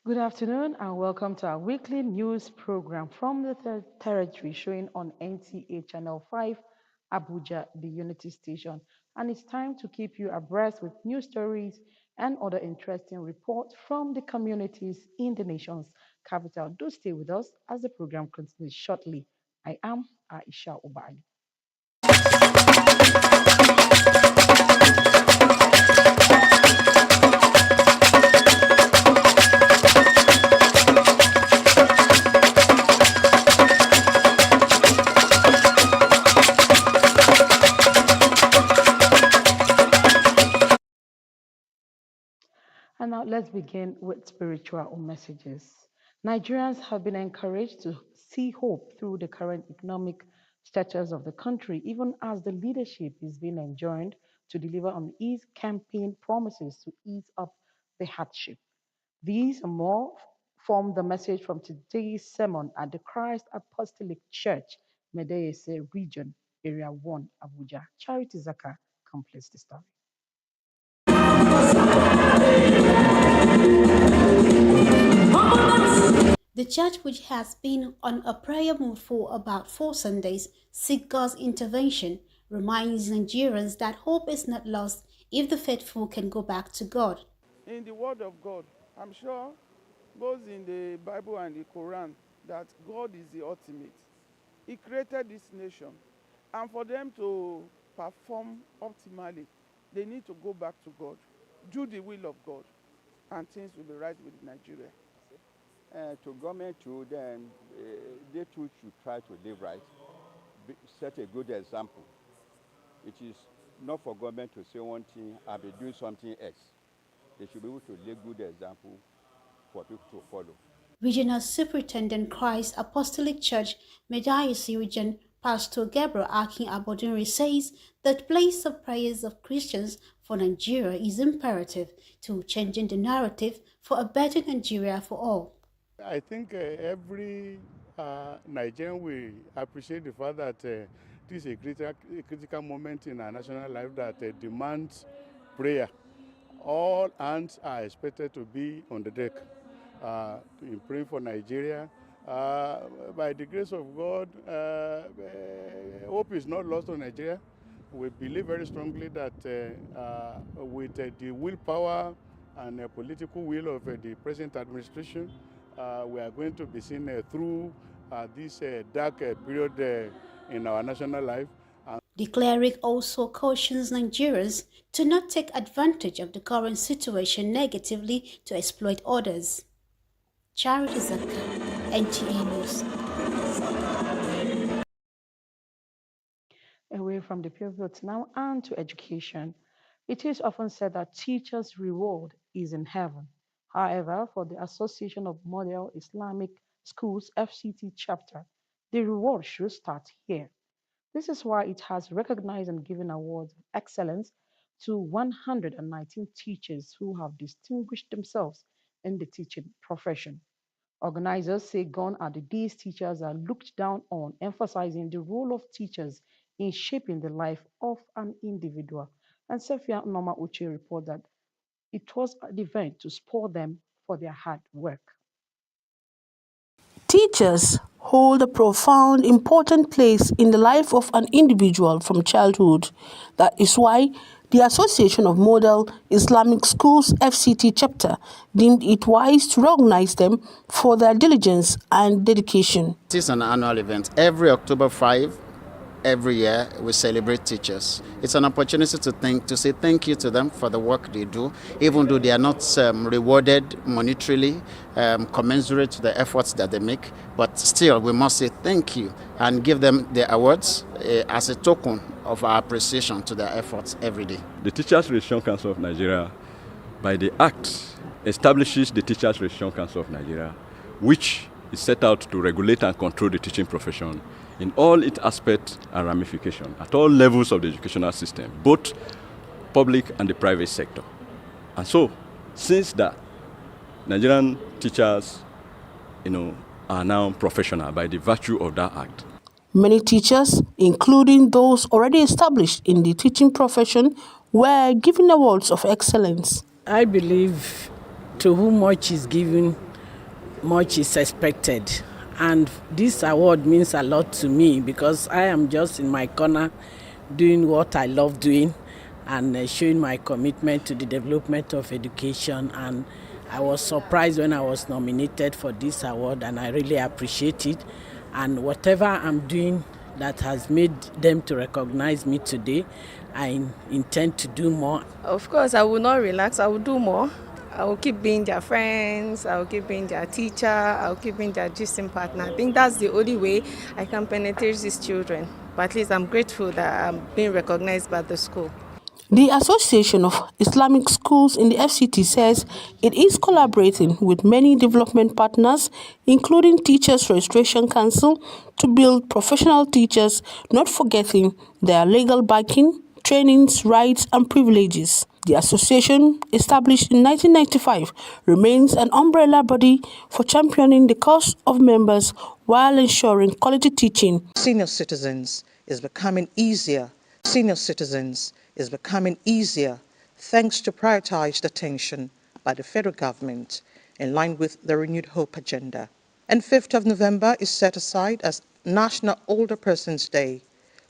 Good afternoon and welcome to our weekly news program from the territory showing on NTA Channel 5, Abuja, the Unity Station. And it's time to keep you abreast with news stories and other interesting reports from the communities in the nation's capital. Do stay with us as the program continues shortly. I am Aisha Ubali. And now let's begin with spiritual messages. Nigerians have been encouraged to see hope through the current economic status of the country, even as the leadership is being enjoined to deliver on its campaign promises to ease up the hardship. These and more form the message from today's sermon at the Christ Apostolic Church, Medeyese Region, Area 1, Abuja. Charity Zaka completes the story. The church, which has been on a prayer mood for about 4 Sundays, seek God's intervention, reminds Nigerians that hope is not lost if the faithful can go back to God. In the Word of God, I'm sure, both in the Bible and the Quran, that God is the ultimate. He created this nation, and for them to perform optimally, they need to go back to God, do the will of God, and things will be right with Nigeria. To government too, then they too should try to live right, set a good example. It is not for government to say one thing and be doing something else. They should be able to lay good example for people to follow. Regional Superintendent Christ Apostolic Church, Medeyese Region, Pastor Gabriel Akin Abodunri says that place of prayers of Christians for Nigeria is imperative to changing the narrative for a better Nigeria for all. I think every Nigerian will appreciate the fact that this is a critical moment in our national life that demands prayer. All hands are expected to be on the deck in praying for Nigeria. By the grace of God, hope is not lost on Nigeria. We believe very strongly that with the willpower and political will of the present administration, we are going to be seen through this dark period in our national life. The cleric also cautions Nigerians to not take advantage of the current situation negatively to exploit others. Charity Zaka, NTA News. Away from the pivots now and to education. It is often said that teachers' reward is in heaven. However, for the Association of Model Islamic Schools FCT chapter, the reward should start here. This is why it has recognized and given awards of excellence to 119 teachers who have distinguished themselves in the teaching profession. Organizers say gone are the days teachers are looked down on, emphasizing the role of teachers in shaping the life of an individual. And Sophia Norma Uche reported that it was an event to spur them for their hard work. Teachers hold a profound, important place in the life of an individual from childhood. That is why the Association of Model Islamic Schools FCT chapter deemed it wise to recognize them for their diligence and dedication. This is an annual event. Every October 5, every year we celebrate teachers. It's an opportunity to say thank you to them for the work they do, even though they are not rewarded monetarily, commensurate to the efforts that they make. But still, we must say thank you and give them the awards as a token of our appreciation to their efforts every day. The Teachers Registration Council of Nigeria, by the Act, establishes the Teachers Registration Council of Nigeria, which is set out to regulate and control the teaching profession in all its aspects and ramifications at all levels of the educational system, both public and the private sector. And so, since that, Nigerian teachers, are now professional by the virtue of that act. Many teachers, including those already established in the teaching profession, were given awards of excellence. I believe to whom much is given, much is expected. And this award means a lot to me because I am just in my corner doing what I love doing and showing my commitment to the development of education. And I was surprised when I was nominated for this award, and I really appreciate it. And whatever I'm doing that has made them to recognize me today, I intend to do more. Of course, I will not relax. I will do more. I will keep being their friends. I will keep being their teacher. I will keep being their gisting partner. I think that's the only way I can penetrate these children. But at least I'm grateful that I'm being recognized by the school. The Association of Islamic Schools in the FCT says it is collaborating with many development partners, including Teachers Registration Council, to build professional teachers, not forgetting their legal backing, trainings, rights, and privileges. The association, established in 1995, remains an umbrella body for championing the cause of members while ensuring quality teaching. Senior citizens is becoming easier. Senior citizens is becoming easier thanks to prioritized attention by the federal government in line with the Renewed Hope agenda. And 5th of November is set aside as National Older Persons Day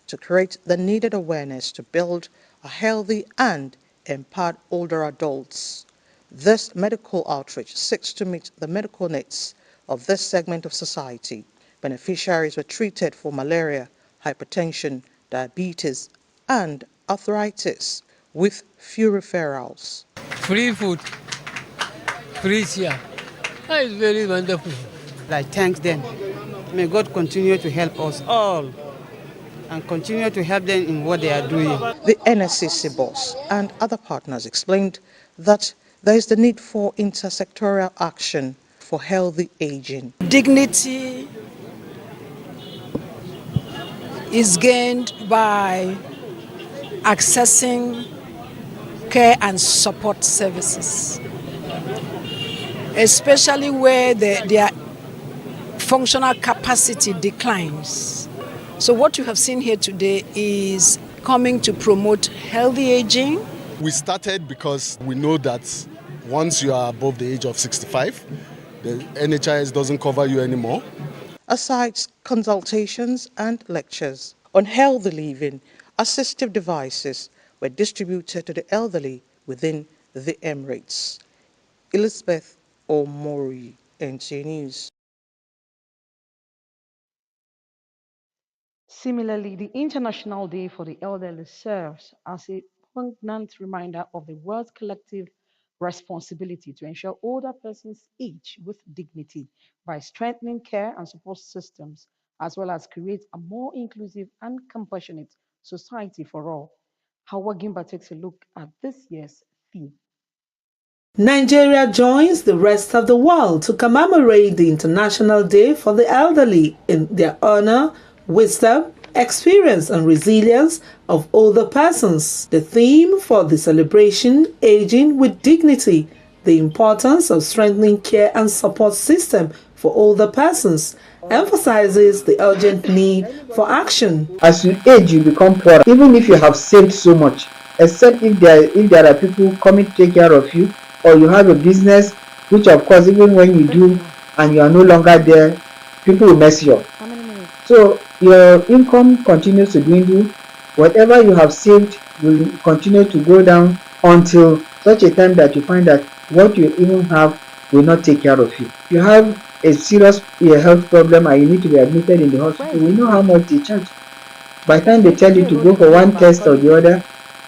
to create the needed awareness to build a healthy and empowered older adults. This medical outreach seeks to meet the medical needs of this segment of society. Beneficiaries were treated for malaria, hypertension, diabetes, and arthritis with few referrals. Free food, free chair. That is very wonderful. I thank them. May God continue to help us all and continue to help them in what they are doing. The NSCC boss and other partners explained that there is the need for intersectoral action for healthy aging. Dignity is gained by accessing care and support services, especially where their functional capacity declines. So what you have seen here today is coming to promote healthy aging. We started because we know that once you are above the age of 65, the NHIS doesn't cover you anymore. Aside consultations and lectures on healthy living, assistive devices were distributed to the elderly within the Emirates. Elizabeth Omori, NTA News. Similarly, the International Day for the Elderly serves as a poignant reminder of the world's collective responsibility to ensure older persons age with dignity by strengthening care and support systems, as well as create a more inclusive and compassionate society for all. Hawa Gimba takes a look at this year's theme. Nigeria joins the rest of the world to commemorate the International Day for the Elderly in their honor, wisdom, experience, and resilience of older persons. The theme for the celebration, Aging with Dignity, the importance of strengthening care and support system for older persons, emphasizes the urgent need for action. As you age, you become poorer, even if you have saved so much, except if there are people coming to take care of you, or you have a business, which of course, even when you do and you are no longer there, people will mess you up. So your income continues to dwindle. Whatever you have saved will continue to go down until such a time that you find that what you even have will not take care of you. If you have a serious health problem and you need to be admitted in the hospital, we know how much they charge. By the time they tell you to go for one test or the other,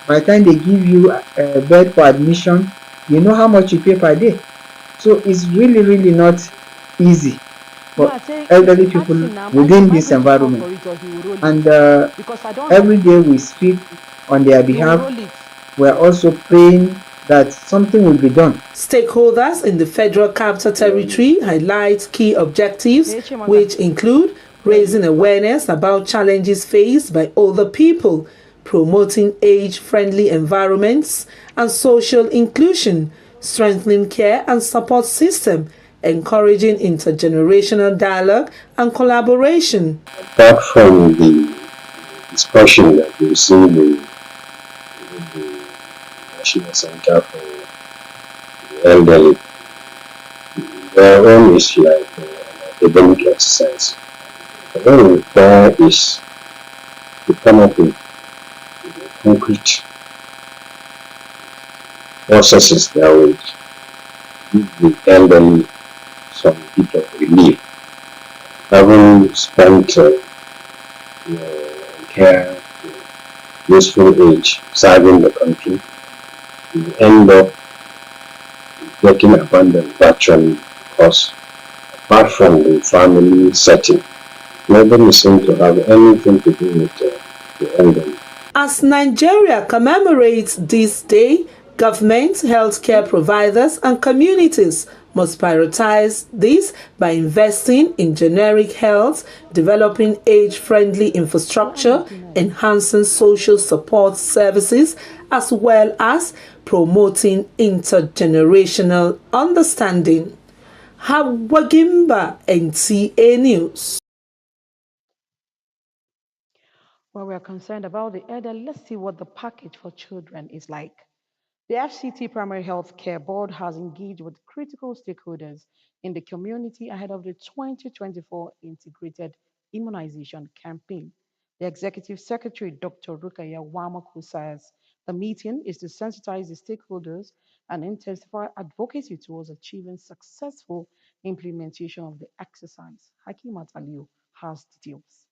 by the time they give you a bed for admission, you know how much you pay per day. So it's really, really not easy for elderly people within this environment. And every day we speak on their behalf. We're also praying that something will be done. Stakeholders in the Federal Capital Territory highlight key objectives, which include raising awareness about challenges faced by older people, promoting age-friendly environments and social inclusion, strengthening care and support system, encouraging intergenerational dialogue and collaboration. Apart from the discussion that we received in the National Center for the Elderly, Their own is like an academic exercise. What we require is to come up with concrete processes that would give the elderly some bit of relief. Having spent care, useful age serving the country, you end up getting abandoned virtually because apart from the family setting, nobody seems to have anything to do with the elderly. As Nigeria commemorates this day, governments, healthcare providers, and communities must prioritize this by investing in generic health, developing age-friendly infrastructure, enhancing social support services, as well as promoting intergenerational understanding. Hawagimba, NTA News. When we are concerned about the elderly, let's see what the package for children is like. The FCT Primary Health Care Board has engaged with critical stakeholders in the community ahead of the 2024 Integrated Immunization Campaign. The Executive Secretary, Dr. Rukaya Wamaku, says the meeting is to sensitize the stakeholders and intensify advocacy towards achieving successful implementation of the exercise. Hakimat Aliu has details.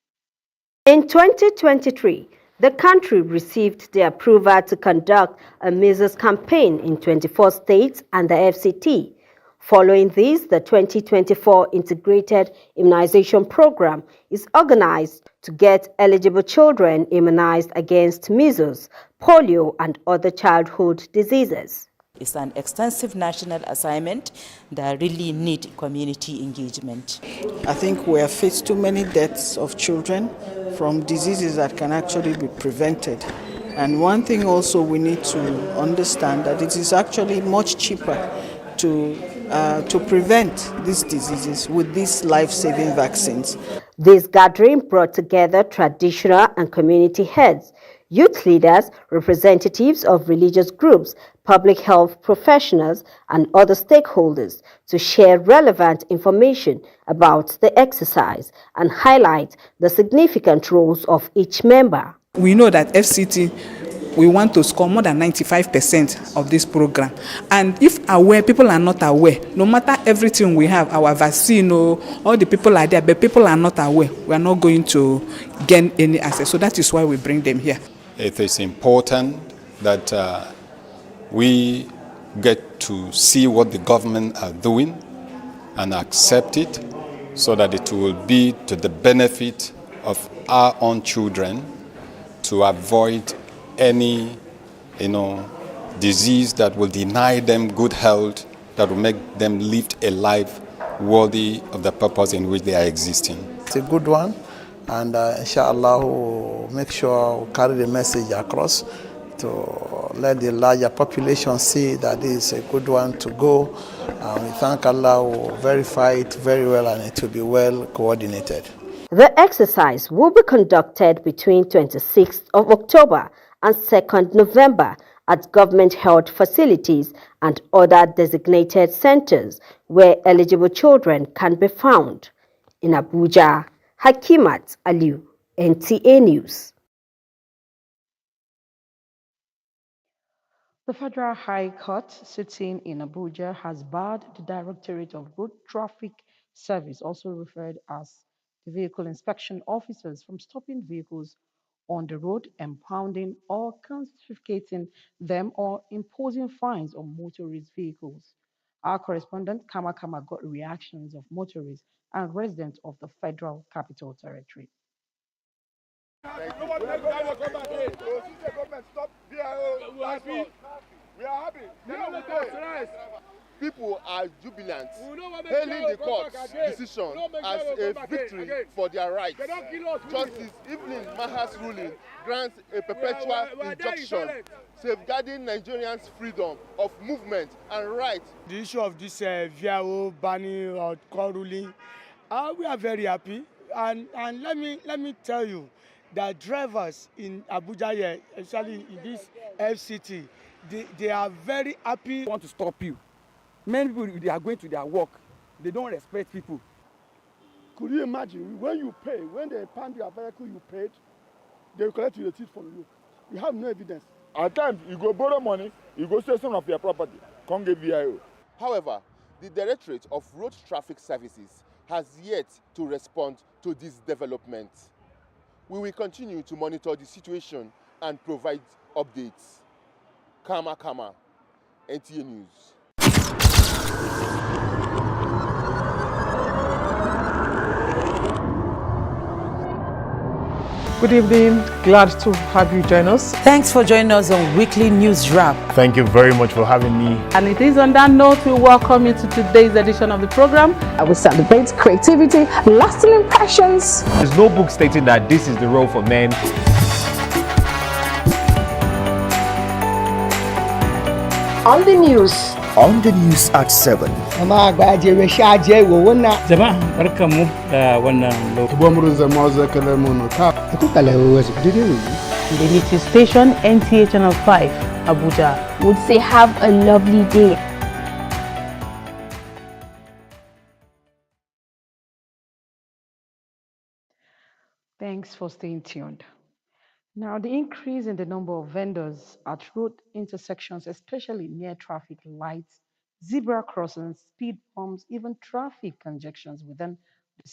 In 2023, the country received the approval to conduct a measles campaign in 24 states and the FCT. Following this, the 2024 Integrated Immunization Program is organized to get eligible children immunized against measles, polio, and other childhood diseases. It's an extensive national assignment that really need community engagement. I think we have faced too many deaths of children from diseases that can actually be prevented. And one thing also we need to understand that it is actually much cheaper to prevent these diseases with these life-saving vaccines. This gathering brought together traditional and community heads, youth leaders, representatives of religious groups, public health professionals, and other stakeholders to share relevant information about the exercise and highlight the significant roles of each member. We know that FCT, we want to score more than 95% of this program. And if people are not aware, no matter everything we have, our vaccine, all the people are there, but people are not aware, we are not going to gain any access. So that is why we bring them here. It is important that we get to see what the government are doing and accept it so that it will be to the benefit of our own children to avoid any disease that will deny them good health, that will make them live a life worthy of the purpose in which they are existing. It's a good one, and inshallah we'll make sure we carry the message across to let the larger population see that this is a good one to go. And we thank Allah, will verify it very well, and it will be well coordinated. The exercise will be conducted between 26th of October and 2nd November at government-held facilities and other designated centers where eligible children can be found. In Abuja, Hakimat Aliu, NTA News. The Federal High Court sitting in Abuja has barred the Directorate of Road Traffic Service, also referred as the Vehicle Inspection Officers, from stopping vehicles on the road, impounding or confiscating them, or imposing fines on motorist vehicles. Our correspondent Kama Kama got reactions of motorists and residents of the Federal Capital Territory. We are happy. People are jubilant, hailing the court's decision as a victory for their rights. Justice Evelyn Maha's ruling grants a perpetual injunction safeguarding Nigerians' freedom of movement and rights. The issue of this VIO banning or court ruling, we are very happy. And let me tell you that drivers in Abuja here, especially in this FCT, they are very happy. Want to stop you. Many people, they are going to their work. they don't respect people. Could you imagine when you pay, when they pound your vehicle you paid, they will collect your teeth from you. You have no evidence. At times, you go borrow money, you go sell some of your property, come get VIO. However, the Directorate of Road Traffic Services has yet to respond to this development. We will continue to monitor the situation and provide updates. Kama, NTA News. Good evening. Glad to have you join us. Thanks for joining us on Weekly News Wrap. Thank you very much for having me. And it is on that note we welcome you to today's edition of the program. I will celebrate creativity, lasting impressions. There's no book stating that this is the role for men. On the news. On the news at 7. The latest station, NTA Channel 5, Abuja. Would say have a lovely day. Thanks for staying tuned. Now, the increase in the number of vendors at road intersections, especially near traffic lights, zebra crossings, speed bumps, even traffic congestions within the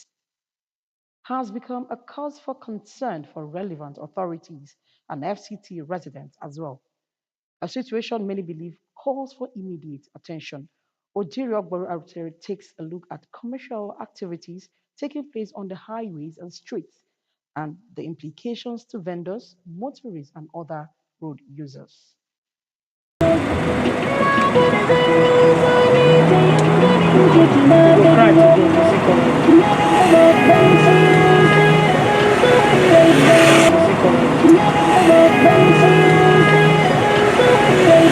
has become a cause for concern for relevant authorities and FCT residents as well. A situation many believe calls for immediate attention. Ojiri Ogboro takes a look at commercial activities taking place on the highways and streets and the implications to vendors, motorists, and other road users.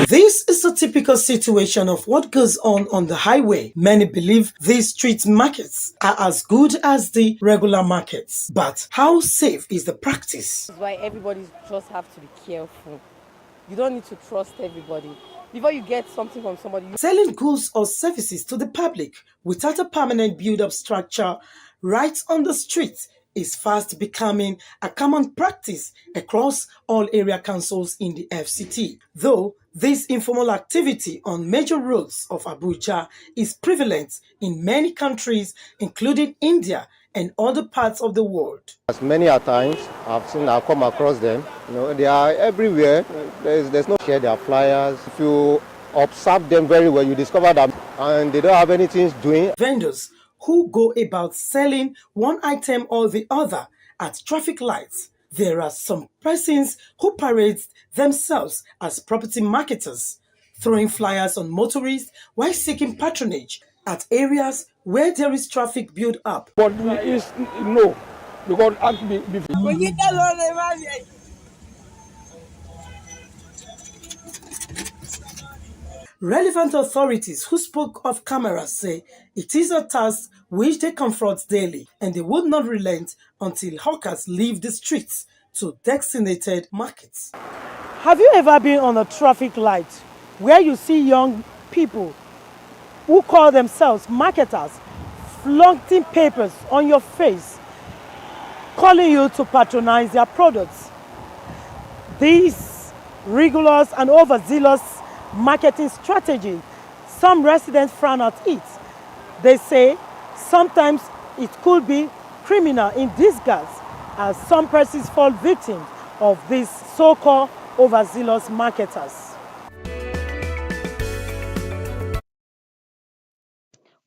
This is a typical situation of what goes on the highway. Many believe these street markets are as good as the regular markets. But how safe is the practice? That's why everybody just have to be careful. You don't need to trust everybody. Before you get something from somebody, selling goods or services to the public without a permanent build-up structure right on the street is fast becoming a common practice across all area councils in the FCT. Though this informal activity on major roads of Abuja is prevalent in many countries, including India and other parts of the world. As many a times I've come across them, they are everywhere. There's no share their flyers. If you observe them very well, you discover that and they don't have anything doing. Vendors who go about selling one item or the other at traffic lights. There are some persons who parade themselves as property marketers, throwing flyers on motorists while seeking patronage at areas where there is traffic build up. But it's no, because relevant authorities who spoke off camera say it is a task which they confront daily and they would not relent until hawkers leave the streets to designated markets. Have you ever been on a traffic light where you see young people who call themselves marketers flaunting papers on your face, calling you to patronize their products? These rigorous and overzealous marketing strategy, some residents frown at it. They say sometimes it could be criminal in disguise as some persons fall victim of these so-called overzealous marketers.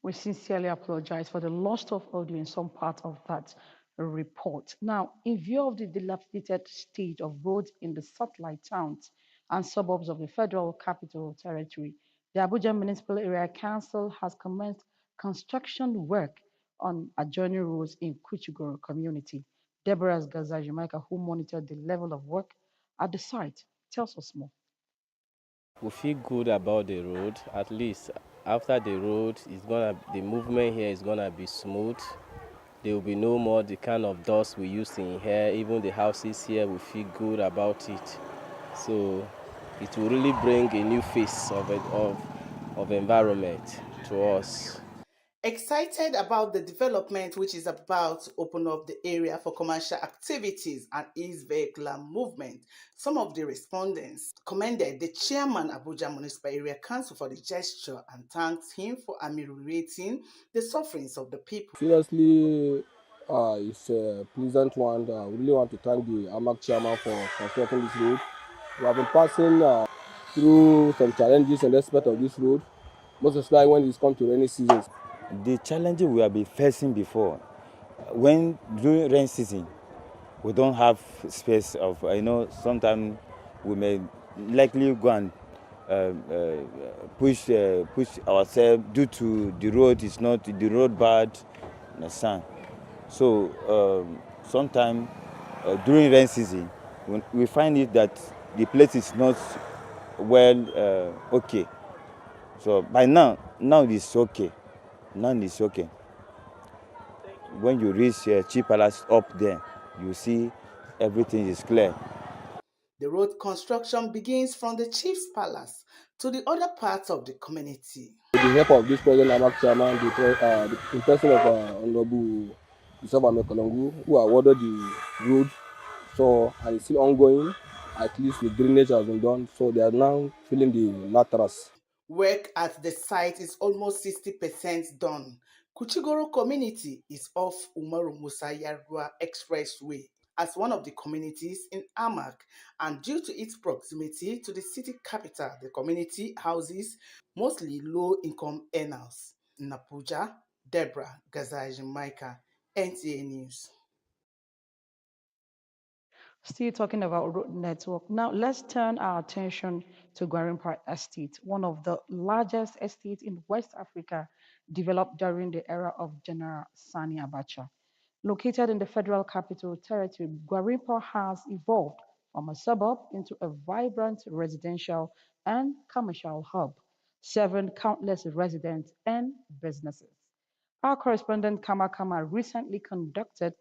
We sincerely apologize for the loss of audio in some part of that report. Now, in view of the dilapidated state of roads in the satellite towns and suburbs of the Federal Capital Territory, the Abuja Municipal Area Council has commenced construction work on adjoining roads in Kuchugoro community. Deborah Gaza Jamaica, who monitored the level of work at the site, tells us more. We feel good about the road. At least after the road, the movement here is gonna be smooth. There will be no more the kind of dust we used to in here. Even the houses here, we feel good about it. So it will really bring a new face of environment to us. Excited about the development which is about to open up the area for commercial activities and ease vehicular movement. Some of the respondents commended the chairman Abuja Municipal Area Council for the gesture and thanked him for ameliorating the sufferings of the people. Seriously, it's a pleasant one. We really want to thank the AMAC chairman for constructing this road. We have been passing through some challenges in respect of this road, most especially when it's come to rainy seasons. The challenges we have been facing before, when during rain season, we don't have space of, sometimes we may likely go and push ourselves due to the road is not, the road bad, understand? So sometimes during rain season, we find it that the place is not well okay. So by now it's okay. Now it's okay. When you reach Chief Palace up there, you see everything is clear. The road construction begins from the Chief's Palace to the other parts of the community. With the help of this present AMAC chairman, in person of Honorable Isaba Mekolongu, who awarded the road, so and it's still ongoing. At least the drainage has been done, so they are now filling the laterals. Work at the site is almost 60% done. Kuchigoro community is off Umaru Musa Yarua Expressway as one of the communities in Amak, and due to its proximity to the city capital, the community houses mostly low-income earners. In Abuja, Deborah Gazaj Micah, NTA News. Still talking about road network. Now let's turn our attention to Gwarinpa Estate, one of the largest estates in West Africa, developed during the era of General Sani Abacha. Located in the Federal Capital Territory, Gwarinpa has evolved from a suburb into a vibrant residential and commercial hub, serving countless residents and businesses. Our correspondent Kama Kama recently conducted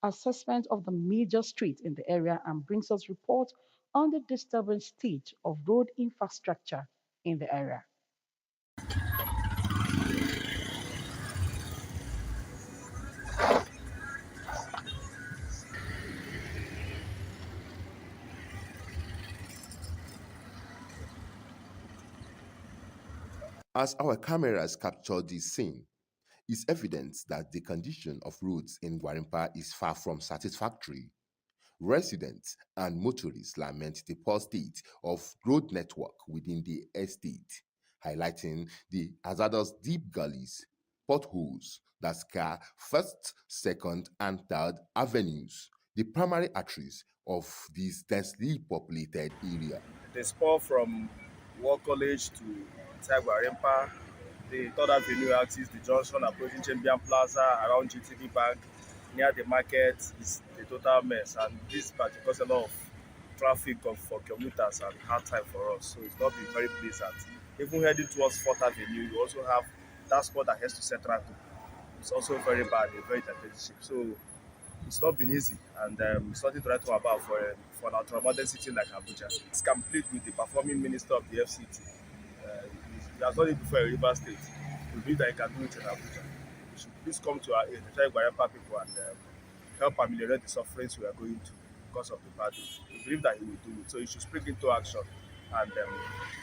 assessment of the major streets in the area and brings us reports on the disturbing state of road infrastructure in the area. As our cameras capture this scene, it's evident that the condition of roads in Gwarinpa is far from satisfactory. Residents and motorists lament the poor state of road network within the estate, highlighting the hazardous deep gullies, potholes that scar first, second, and third avenues, the primary arteries of this densely populated area. The spur from War College to Tagwarimpa, the third avenue axis, the junction approaching Champion Plaza around GTB Bank, near the market is a total mess, and this particular cause a lot of traffic for commuters and hard time for us. So it's not been very pleasant. Even heading towards 4th Avenue, you also have that spot that heads to Central. It's also very bad, a very intensive. So it's not been easy, and it's nothing to write home about for an ultra-modern city like Abuja. It's complete with the performing minister of the FCT. He has done it before in River State. We believe that he can do it in Abuja. He should please come to our aid, the Guarampa people, and help ameliorate the sufferings we are going to because of the bad road. We believe that he will do it. So he should spring into action and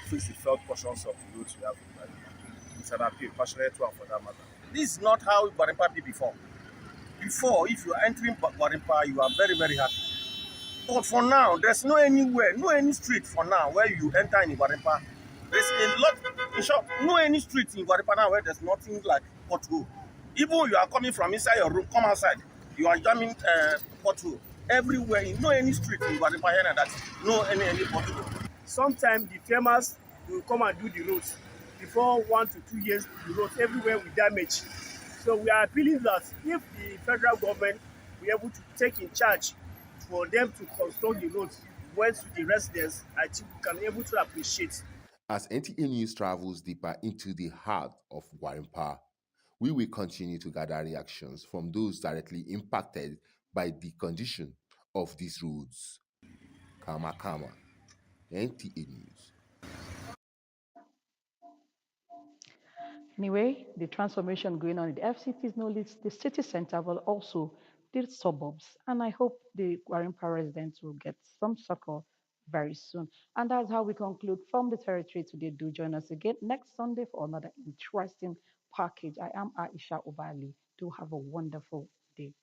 fix the felt portions of the roads we have in Guarampa. It's an appeal, passionate one for that matter. This is not how Guarampa be before. Before, if you are entering Gwarinpa, you are very, very happy. But for now, there's no anywhere, no any street for now where you enter in Gwarinpa. There's a lot, in short, no any street in Gwarinpa now where there's nothing like pothole. Even you are coming from inside your room, come outside, you are jamming pothole. Everywhere, no any street in Gwarinpa here that no any pothole. Sometimes the farmers will come and do the roads. Before 1 to 2 years, the roads everywhere will damage. So we are appealing that if the federal government be able to take in charge for them to construct the roads west to the residents, I think we can be able to appreciate. As NTA News travels deeper into the heart of Gwarinpa, we will continue to gather reactions from those directly impacted by the condition of these roads. Kama Kama, NTA News. Anyway, the transformation going on in the FCT is not only the city center, but also the suburbs. And I hope the Guarimpa residents will get some succor very soon. And that's how we conclude From the Territory today. Do join us again next Sunday for another interesting package. I am Aisha Obali. Do have a wonderful day.